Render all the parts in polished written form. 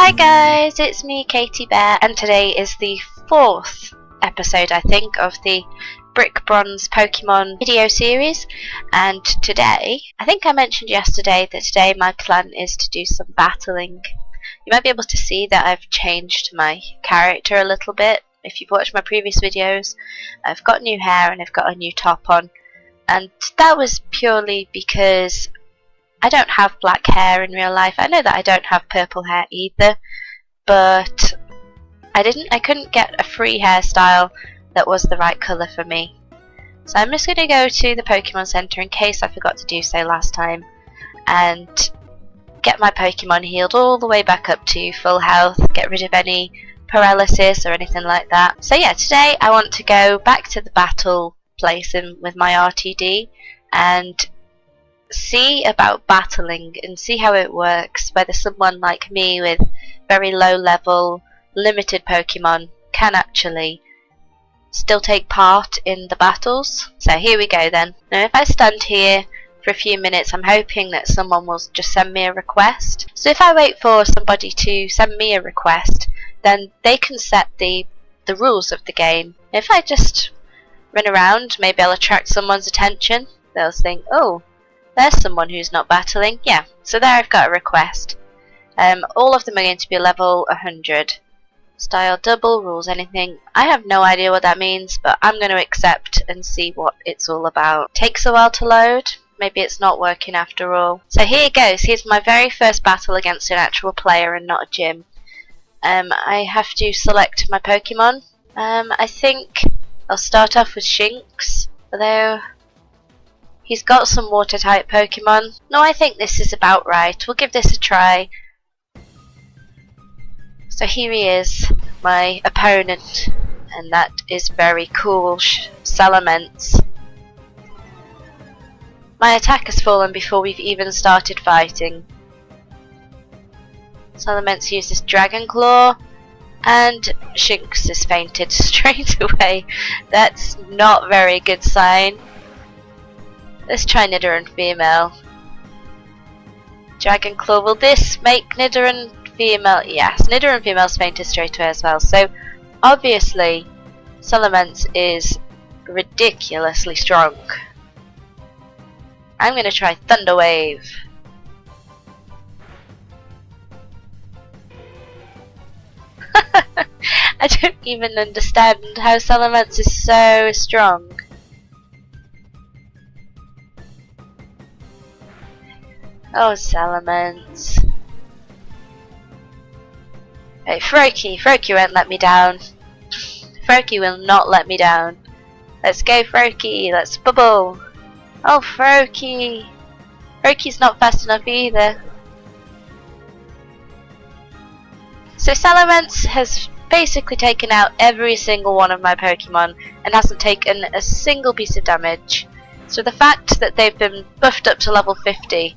Hi guys, it's me Katie Bear, and today is the 4th episode I think of the Brick Bronze Pokemon video series. And today, I think I mentioned yesterday that today my plan is to do some battling. You might be able to see that I've changed my character a little bit. If you've watched my previous videos, I've got new hair and I've got a new top on, and that was purely because I don't have black hair in real life. I know that I don't have purple hair either, but I couldn't get a free hairstyle that was the right colour for me. So I'm just going to go to the Pokemon Center in case I forgot to do so last time, and get my Pokemon healed all the way back up to full health, get rid of any paralysis or anything like that. So yeah, today I want to go back to the battle place with my RTD and see about battling and see how it works, whether someone like me with very low level limited Pokemon can actually still take part in the battles. So here we go then. Now if I stand here for a few minutes, I'm hoping that someone will just send me a request. So if I wait for somebody to send me a request, then they can set the rules of the game. If I just run around, maybe I'll attract someone's attention. They'll think, oh, there's someone who's not battling. Yeah, so there I've got a request. All of them are going to be level 100. Style double, rules anything. I have no idea what that means, but I'm going to accept and see what it's all about. Takes a while to load. Maybe it's not working after all. So here it goes. Here's my very first battle against an actual player and not a gym. I have to select my Pokemon. I think I'll start off with Shinx, although he's got some water type Pokemon. No, I think this is about right. We'll give this a try. So here he is, my opponent, and that is very cool, Salamence. My attack has fallen before we've even started fighting. Salamence uses Dragon Claw, and Shinx has fainted straight away. That's not a very good sign. Let's try Nidoran female. Dragon Claw, will this make Nidoran female? Yes, Nidoran female's fainted straight away as well. So obviously Salamence is ridiculously strong. I'm going to try Thunder Wave. I don't even understand how Salamence is so strong. Oh, Salamence. Hey, Froakie won't let me down. Froakie will not let me down. Let's go, Froakie, let's bubble. Oh, Froakie. Froakie's not fast enough either. So Salamence has basically taken out every single one of my Pokemon and hasn't taken a single piece of damage. So the fact that they've been buffed up to level 50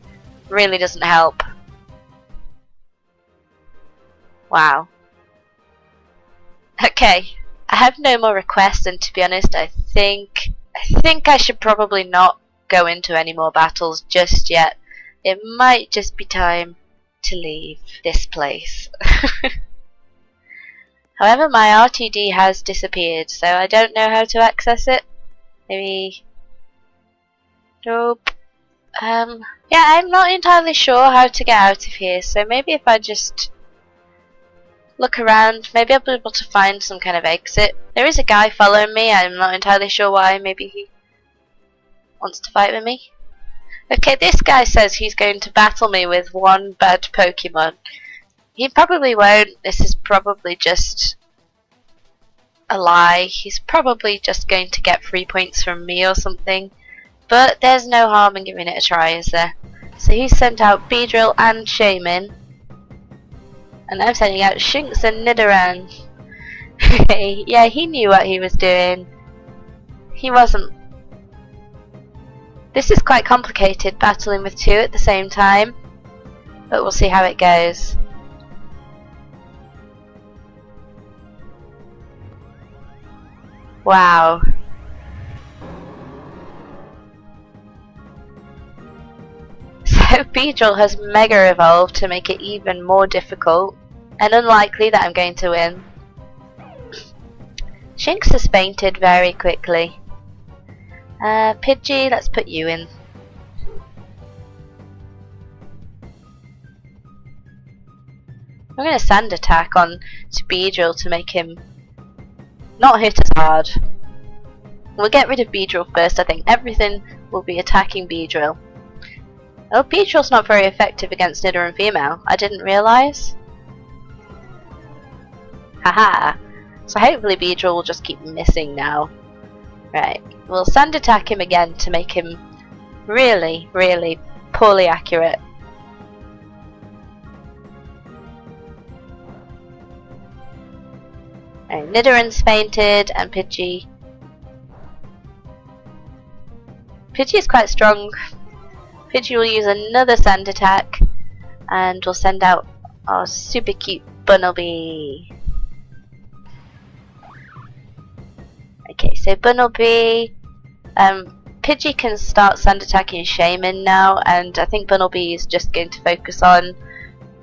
really doesn't help. Wow. Okay, I have no more requests, and to be honest, I think I should probably not go into any more battles just yet. It might just be time to leave this place. However, my RTD has disappeared, so I don't know how to access it. Maybe. Nope. Yeah, I'm not entirely sure how to get out of here, so maybe if I just look around, maybe I'll be able to find some kind of exit. There is a guy following me, I'm not entirely sure why. Maybe he wants to fight with me. Okay, this guy says he's going to battle me with one bad Pokemon. He probably won't. This is probably just a lie. He's probably just going to get 3 points from me or something. But there's no harm in giving it a try, is there? So he's sent out Beedrill and Shaman. And I'm sending out Shinx and Nidoran. Yeah, he knew what he was doing. He wasn't. This is quite complicated, battling with two at the same time. But we'll see how it goes. Wow. So Beedrill has Mega Evolved to make it even more difficult, and unlikely that I'm going to win. Shinx has fainted very quickly. Pidgey, let's put you in. I'm going to sand attack on Speedrill to make him not hit as hard. We'll get rid of Beedrill first, I think. Everything will be attacking Beedrill. Oh, Beedrill's not very effective against Nidoran female. I didn't realise. Haha. So hopefully Beedrill will just keep missing now. Right. We'll sand attack him again to make him really, really poorly accurate. Right, Nidoran's fainted and Pidgey. Pidgey is quite strong. Pidgey will use another sand attack and we'll send out our super cute Bunnelby. Okay, so Bunnelby, Pidgey can start sand attacking Shaman now, and I think Bunnelby is just going to focus on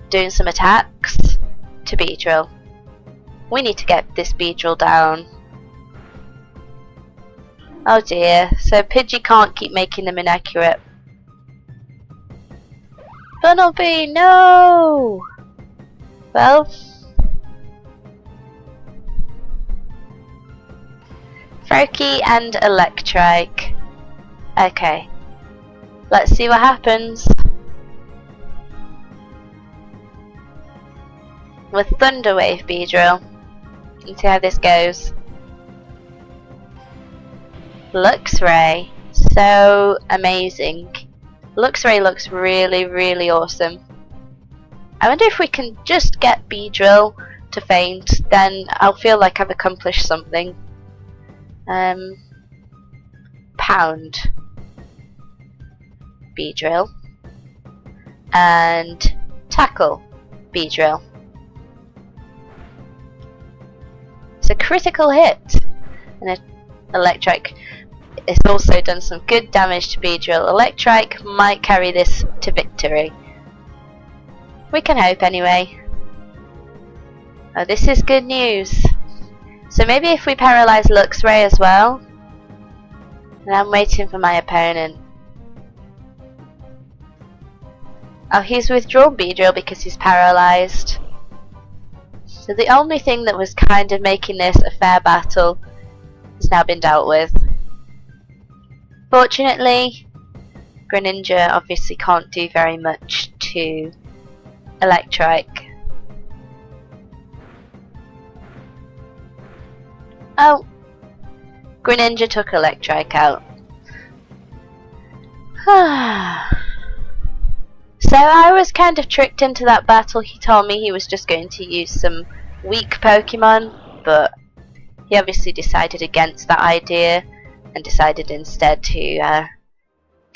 doing some attacks to Beedrill. We need to get this Beedrill down. Oh dear, so Pidgey can't keep making them inaccurate. Bunnelby, no! Well, Froakie and Electrike. Okay, let's see what happens. With Thunder Wave Beedrill. Let's see how this goes. Luxray, so amazing. Luxray looks really, really awesome. I wonder if we can just get Beedrill to faint, then I'll feel like I've accomplished something. Pound Beedrill and Tackle Beedrill. It's a critical hit, and Electrike has also done some good damage to Beedrill. Electrike might carry this to victory. We can hope anyway. Oh, this is good news. So maybe if we paralyze Luxray as well. And I'm waiting for my opponent. Oh, he's withdrawn Beedrill because he's paralysed. So the only thing that was kind of making this a fair battle has now been dealt with. Fortunately, Greninja obviously can't do very much to Electrike. Oh, Greninja took Electrike out. So I was kind of tricked into that battle. He told me he was just going to use some weak Pokemon, but he obviously decided against that idea and decided instead to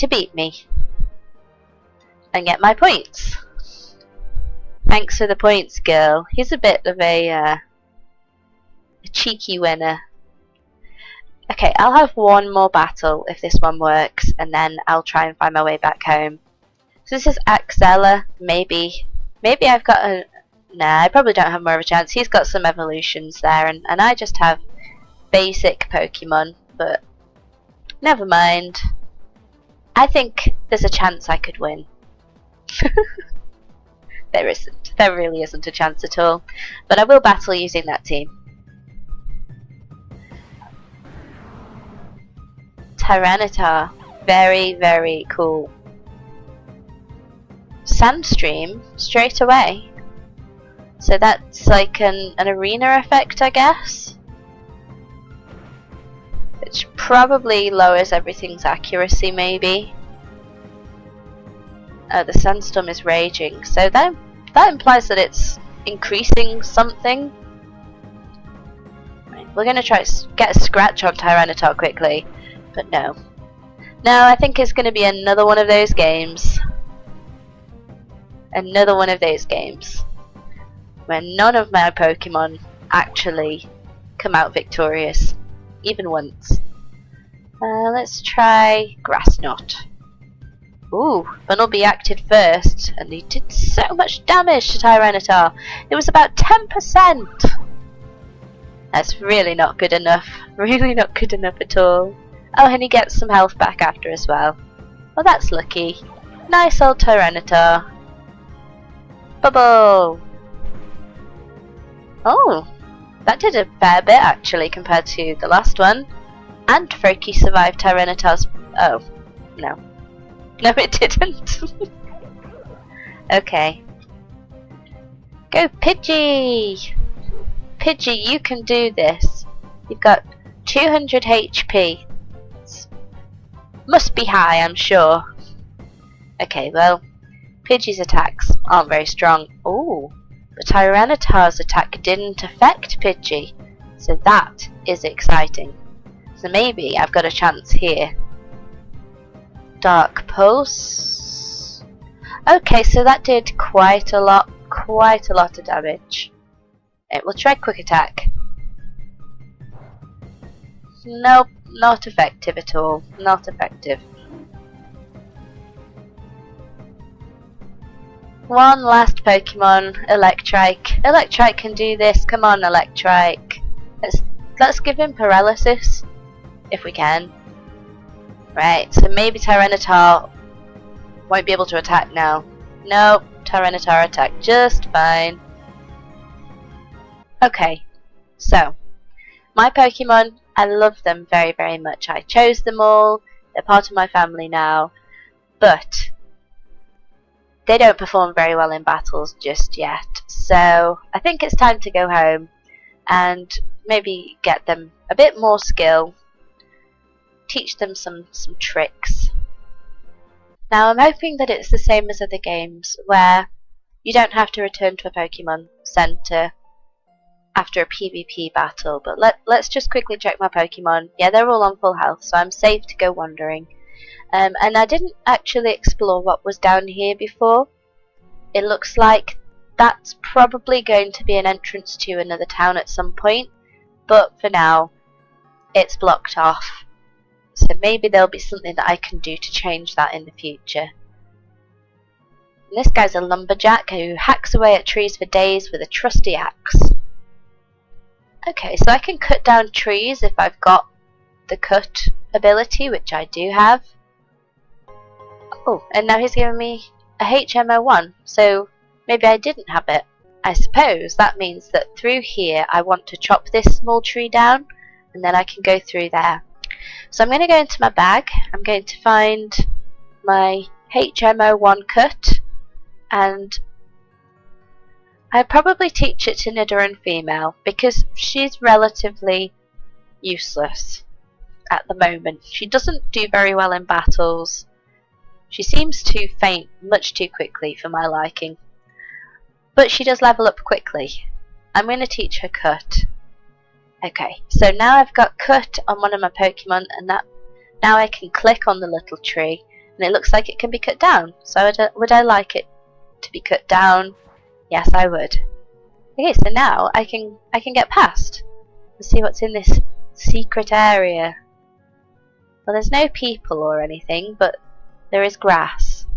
beat me and get my points. Thanks for the points, girl. He's a bit of a cheeky winner. Okay, I'll have one more battle if this one works, and then I'll try and find my way back home. So this is Axella. Maybe I've got a... Nah, I probably don't have more of a chance. He's got some evolutions there, and I just have basic Pokemon, but never mind. I think there's a chance I could win. There isn't. There really isn't a chance at all. But I will battle using that team. Tyranitar. Very, very cool. Sandstream straight away. So that's like an arena effect, I guess. Which probably lowers everything's accuracy, maybe. Oh, the sandstorm is raging. So that implies that it's increasing something. Right, we're going to try to get a scratch on Tyranitar quickly. But no. No, I think it's going to be another one of those games. Another one of those games. Where none of my Pokemon actually come out victorious. Even once. Let's try Grass Knot. Ooh, Bunnelby acted first, and he did so much damage to Tyranitar. It was about 10%. That's really not good enough. Really not good enough at all. Oh, and he gets some health back after as well. Well, that's lucky. Nice old Tyranitar. Bubble! Oh, that did a fair bit actually compared to the last one. And Froakie survived Tyranitar's... Oh, no. No, it didn't. Okay. Go Pidgey! Pidgey, you can do this. You've got 200 HP. Must be high, I'm sure. Okay, well, Pidgey's attacks aren't very strong. Ooh, but Tyranitar's attack didn't affect Pidgey, so that is exciting. So maybe I've got a chance here. Dark Pulse. Okay, so that did quite a lot of damage. We'll try Quick Attack. Nope, not effective at all. Not effective. One last Pokemon, Electrike. Electrike can do this. Come on, Electrike. Let's give him paralysis, if we can. Right, so maybe Tyranitar won't be able to attack now. Nope, Tyranitar attacked just fine. Okay, so my Pokemon, I love them very, very much. I chose them all. They're part of my family now, but they don't perform very well in battles just yet. So I think it's time to go home and maybe get them a bit more skill. Teach them some tricks. Now I'm hoping that it's the same as other games where you don't have to return to a Pokemon Center after a PvP battle, but let's just quickly check my Pokemon. Yeah, they're all on full health, so I'm safe to go wandering. And I didn't actually explore what was down here before. It looks like that's probably going to be an entrance to another town at some point, but for now it's blocked off. So maybe there'll be something that I can do to change that in the future. And this guy's a lumberjack who hacks away at trees for days with a trusty axe. Okay, so I can cut down trees if I've got the cut ability, which I do have. Oh, and now he's giving me a HMO1, so maybe I didn't have it. I suppose that means that through here I want to chop this small tree down, and then I can go through there. So I'm going to go into my bag. I'm going to find my HMO1 cut, and I'd probably teach it to Nidoran female because she's relatively useless at the moment. She doesn't do very well in battles. She seems to faint much too quickly for my liking. But she does level up quickly. I'm going to teach her cut. Okay, so now I've got cut on one of my Pokemon, and now I can click on the little tree and it looks like it can be cut down. So would I like it to be cut down? Yes, I would. Okay, so now I can get past and see what's in this secret area. Well, there's no people or anything, but there is grass.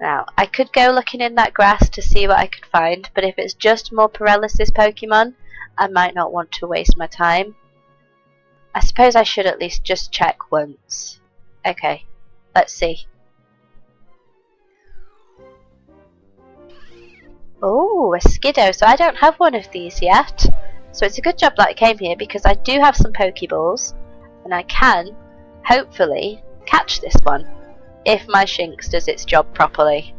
Now, I could go looking in that grass to see what I could find, but if it's just more paralysis Pokemon, I might not want to waste my time. I suppose I should at least just check once. Okay, let's see. Oh, a Skiddo. So I don't have one of these yet. So it's a good job that I came here because I do have some Pokeballs and I can, hopefully, catch this one if my Shinx does its job properly.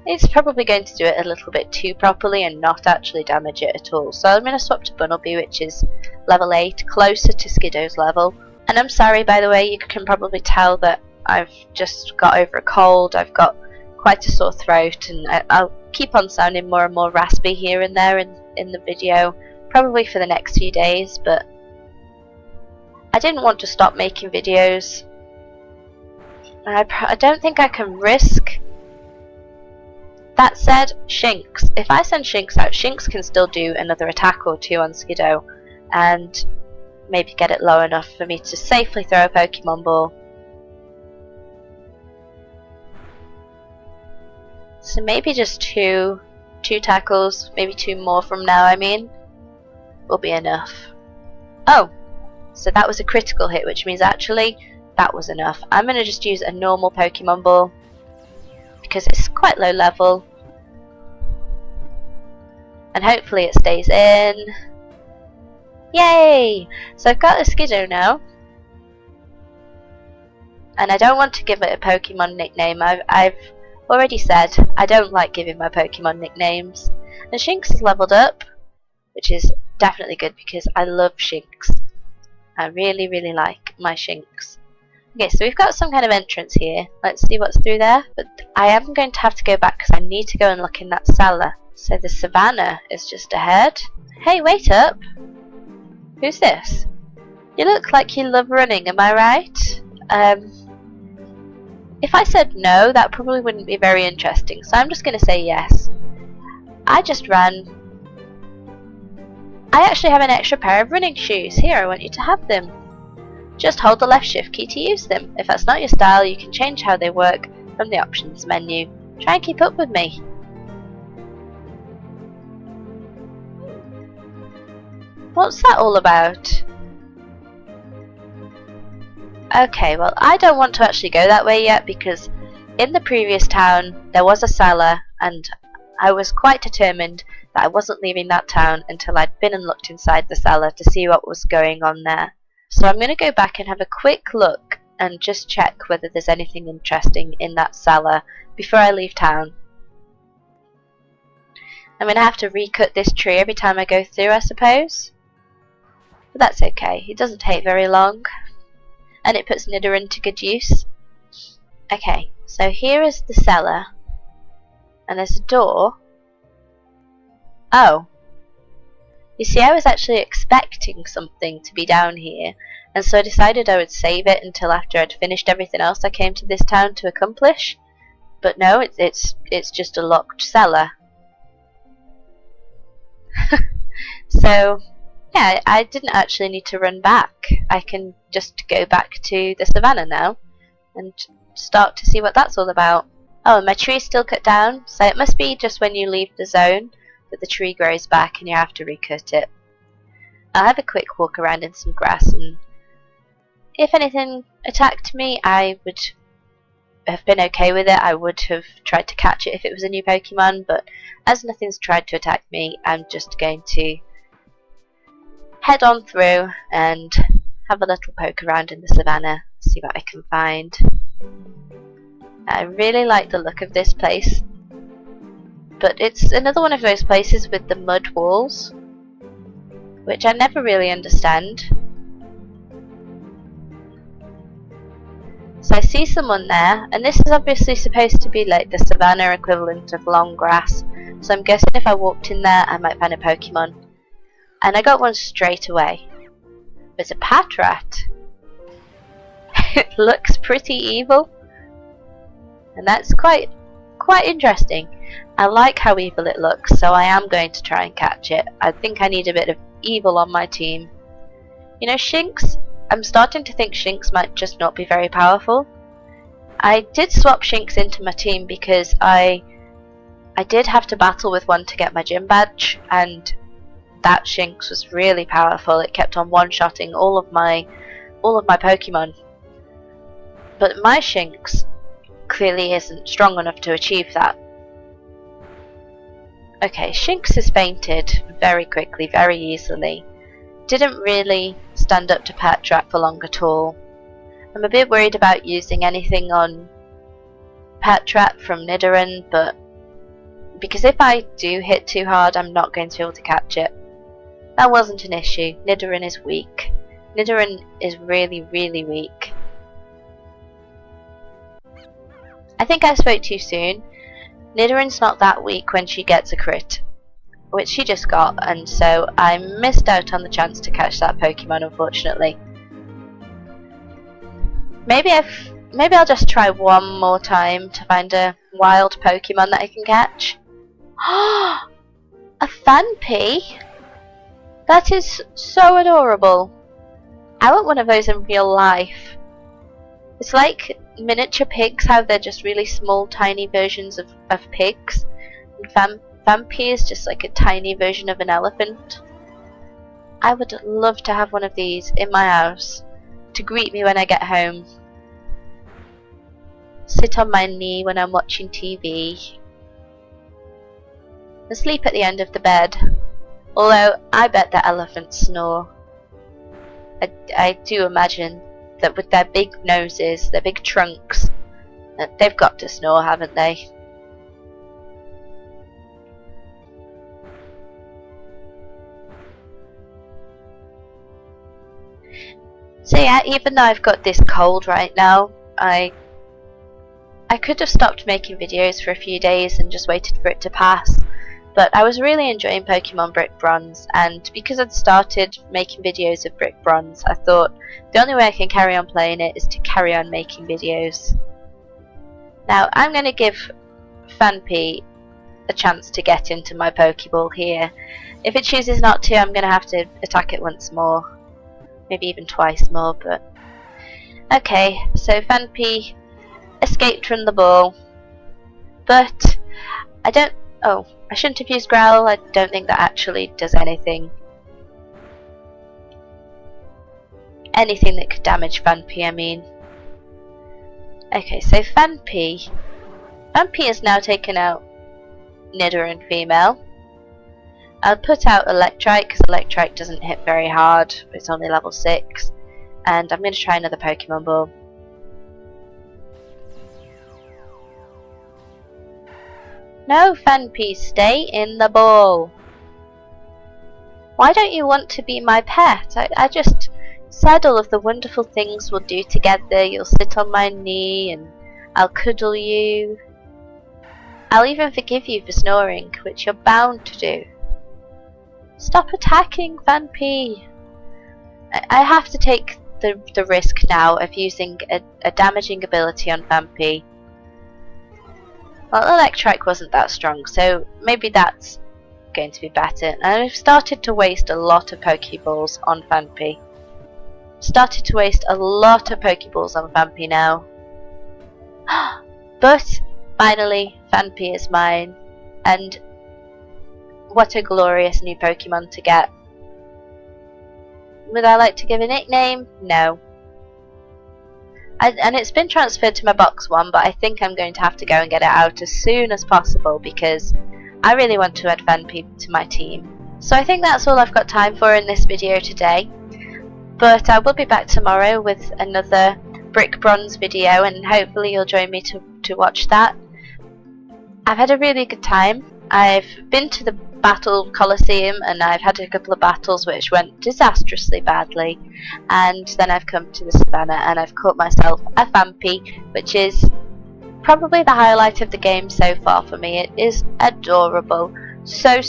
It's probably going to do it a little bit too properly and not actually damage it at all. So I'm going to swap to Bunnelby, which is level 8, closer to Skiddo's level. And I'm sorry, by the way, you can probably tell that I've just got over a cold. I've got quite a sore throat, and I'll keep on sounding more and more raspy here and there in the video, probably for the next few days, but I didn't want to stop making videos. I don't think I can risk. That said, Shinx. If I send Shinx out, Shinx can still do another attack or two on Skiddo and maybe get it low enough for me to safely throw a Pokemon Ball. So maybe just two tackles, maybe 2 more from now, I mean, will be enough. Oh, so that was a critical hit, which means actually that was enough. I'm going to just use a normal Pokemon Ball because it's quite low level. And hopefully it stays in. Yay! So I've got a Skiddo now. And I don't want to give it a Pokemon nickname. I've already said I don't like giving my Pokemon nicknames. And Shinx is leveled up, which is definitely good because I love Shinx. I really, really like my Shinx. Okay, so we've got some kind of entrance here. Let's see what's through there. But I am going to have to go back because I need to go and look in that cellar. So the savannah is just ahead. Hey, wait up! Who's this? You look like you love running, am I right? If I said no, that probably wouldn't be very interesting, so I'm just going to say yes. I just ran. I actually have an extra pair of running shoes. Here, I want you to have them. Just hold the left shift key to use them. If that's not your style, you can change how they work from the options menu. Try and keep up with me. What's that all about? Okay, well I don't want to actually go that way yet because in the previous town there was a cellar and I was quite determined that I wasn't leaving that town until I'd been and looked inside the cellar to see what was going on there. So I'm going to go back and have a quick look and just check whether there's anything interesting in that cellar before I leave town. I'm going to have to recut this tree every time I go through, I suppose. But that's okay, it doesn't take very long. And it puts Nidoran to good use. Okay, so here is the cellar. And there's a door. Oh. You see, I was actually expecting something to be down here. And so I decided I would save it until after I'd finished everything else I came to this town to accomplish. But no, it's just a locked cellar. So yeah, I didn't actually need to run back. I can just go back to the savannah now and start to see what that's all about. Oh, and my tree's still cut down, so it must be just when you leave the zone that the tree grows back and you have to recut it. I'll have a quick walk around in some grass, and if anything attacked me, I would have been okay with it. I would have tried to catch it if it was a new Pokemon, but as nothing's tried to attack me, I'm just going to head on through and have a little poke around in the savannah, see what I can find. I really like the look of this place, but it's another one of those places with the mud walls, which I never really understand. So I see someone there, and this is obviously supposed to be like the savannah equivalent of long grass, so I'm guessing if I walked in there I might find a Pokemon. And I got one straight away. It's a Patrat. It looks pretty evil. And that's quite interesting. I like how evil it looks, so I am going to try and catch it. I think I need a bit of evil on my team. You know, Shinx, I'm starting to think Shinx might just not be very powerful. I did swap Shinx into my team because I did have to battle with one to get my gym badge, and that Shinx was really powerful. It kept on one-shotting all of my Pokemon. But my Shinx clearly isn't strong enough to achieve that. Okay, Shinx has fainted very quickly, very easily. Didn't really stand up to Patrat for long at all. I'm a bit worried about using anything on Patrat from Nidoran, but because if I do hit too hard, I'm not going to be able to catch it. That wasn't an issue. Nidoran is weak. Nidoran is really, really weak. I think I spoke too soon. Nidoran's not that weak when she gets a crit, which she just got, and so I missed out on the chance to catch that Pokemon, unfortunately. Maybe I'll just try one more time to find a wild Pokemon that I can catch. A Phanpy? That is so adorable. I want one of those in real life. It's like miniature pigs, how they're just really small, tiny versions of pigs. And Vampy is just like a tiny version of an elephant. I would love to have one of these in my house to greet me when I get home. Sit on my knee when I'm watching TV. And sleep at the end of the bed. Although I bet that elephants snore. I do imagine that with their big noses, their big trunks, they've got to snore, haven't they? So yeah, even though I've got this cold right now, I could have stopped making videos for a few days and just waited for it to pass. But I was really enjoying Pokemon Brick Bronze, and because I'd started making videos of Brick Bronze, I thought the only way I can carry on playing it is to carry on making videos. Now I'm going to give Vampy a chance to get into my Pokeball here. If it chooses not to, I'm going to have to attack it once more. Maybe even twice more, but... Okay, so Vampy escaped from the ball. But I don't... Oh, I shouldn't have used Growl. I don't think that actually does anything. Anything that could damage Vampy, I mean. Okay, so Vampy has now taken out Nidoran female. I'll put out Electrike because Electrike doesn't hit very hard. It's only level 6. And I'm going to try another Pokemon Ball. No, Vampy, stay in the ball. Why don't you want to be my pet? I just said all of the wonderful things we'll do together. You'll sit on my knee and I'll cuddle you. I'll even forgive you for snoring, which you're bound to do. Stop attacking, Vampy. I have to take the risk now of using a damaging ability on Vampy. Well, Electrike wasn't that strong, so maybe that's going to be better. And I've started to waste a lot of Pokeballs on Vampy. Started to waste a lot of Pokeballs on Vampy now. But finally, Vampy is mine, and what a glorious new Pokemon to get. Would I like to give a nickname? No. And it's been transferred to my box one, but I think I'm going to have to go and get it out as soon as possible because I really want to add Vampy to my team. So I think that's all I've got time for in this video today. But I will be back tomorrow with another Brick Bronze video, and hopefully you'll join me to watch that. I've had a really good time. I've been to the Battle Coliseum and I've had a couple of battles which went disastrously badly, and then I've come to the Savannah and I've caught myself a Vampy, which is probably the highlight of the game so far for me. It is adorable, so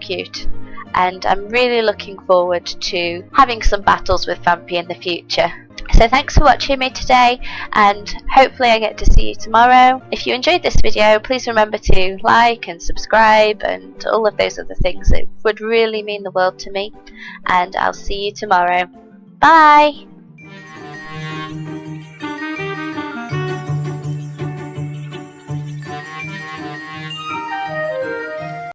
cute, and I'm really looking forward to having some battles with Vampy in the future. So thanks for watching me today, and hopefully I get to see you tomorrow. If you enjoyed this video, please remember to like and subscribe and all of those other things. It would really mean the world to me, and I'll see you tomorrow. Bye!